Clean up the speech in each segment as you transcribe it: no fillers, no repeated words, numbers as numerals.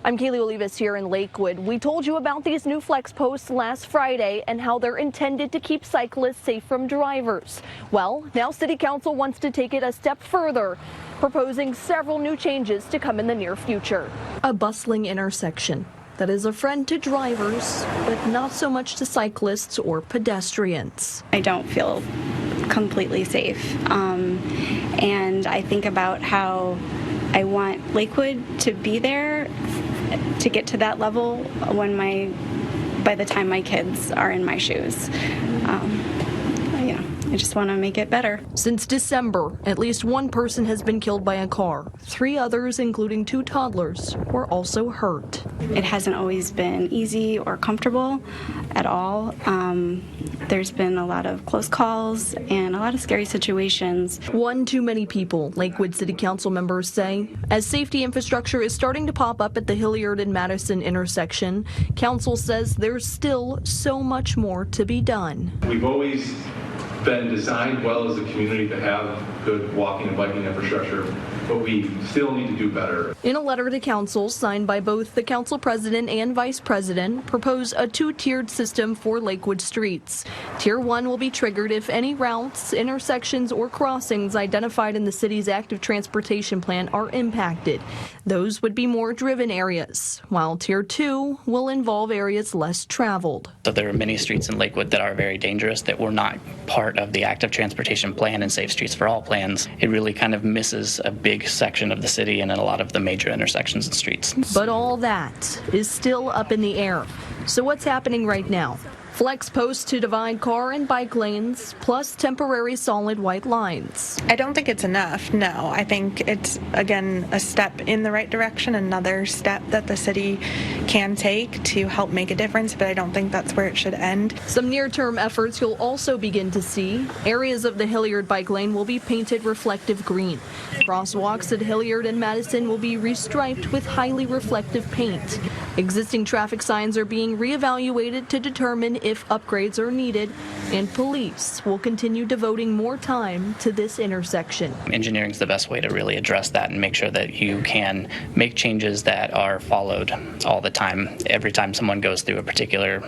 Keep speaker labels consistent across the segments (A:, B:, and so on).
A: I'm Kaylee Olivas here in Lakewood. We told you about these new flex posts last Friday and how they're intended to keep cyclists safe from drivers. Well, now City Council wants to take it a step further, proposing several new changes to come in the near future. A bustling intersection that is a friend to drivers, but not so much to cyclists or pedestrians.
B: I don't feel completely safe, and I think about how I want Lakewood to be there to get to that level by the time my kids are in my shoes. I just want to make it better.
A: Since December, at least one person has been killed by a car. 3 others, including 2 toddlers, were also hurt.
B: It hasn't always been easy or comfortable at all. There's been a lot of close calls and a lot of scary situations.
A: One too many people, Lakewood City Council members say. As safety infrastructure is starting to pop up at the Hilliard-Madison intersection, Council says there's still so much more to be done.
C: We've always been designed well as a community to have good walking and biking infrastructure, but we still need to do better.
A: In a letter to council signed by both the council president and vice president, propose a 2-tiered system for Lakewood streets. Tier 1 will be triggered if any routes, intersections, or crossings identified in the city's active transportation plan are impacted. Those would be more driven areas, while Tier 2 will involve areas less traveled.
D: So there are many streets in Lakewood that are very dangerous that were not part of the active transportation plan and Safe Streets for All plans. It really kind of misses a big section of the city and in a lot of the major intersections and streets.
A: But all that is still up in the air. So what's happening right now? Flex posts to divide car and bike lanes, plus temporary solid white lines.
E: I don't think it's enough, no. I think it's, again, a step in the right direction, another step that the city can take to help make a difference, but I don't think that's where it should end.
A: Some near-term efforts you'll also begin to see. Areas of the Hilliard bike lane will be painted reflective green. Crosswalks at Hilliard and Madison will be restriped with highly reflective paint. Existing traffic signs are being reevaluated to determine if upgrades are needed, and police will continue devoting more time to this intersection.
D: Engineering is the best way to really address that and make sure that you can make changes that are followed all the time, every time someone goes through a particular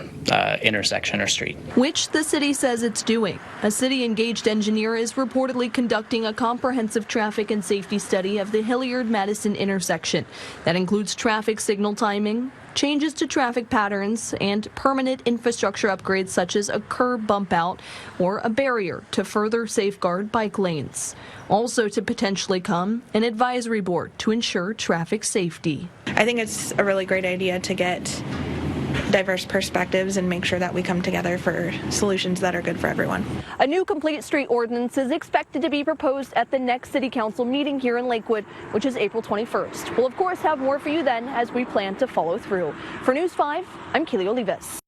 D: intersection or street.
A: Which the city says it's doing. A city-engaged engineer is reportedly conducting a comprehensive traffic and safety study of the Hilliard-Madison intersection. That includes traffic signal timing, changes to traffic patterns, and permanent infrastructure upgrades such as a curb bump out or a barrier to further safeguard bike lanes. Also to potentially come, an advisory board to ensure traffic safety.
E: I think it's a really great idea to get diverse perspectives and make sure that we come together for solutions that are good for everyone.
A: A new complete street ordinance is expected to be proposed at the next City Council meeting here in Lakewood, which is April 21st. We'll of course have more for you then as we plan to follow through. For News 5, I'm Kaylee Olivas.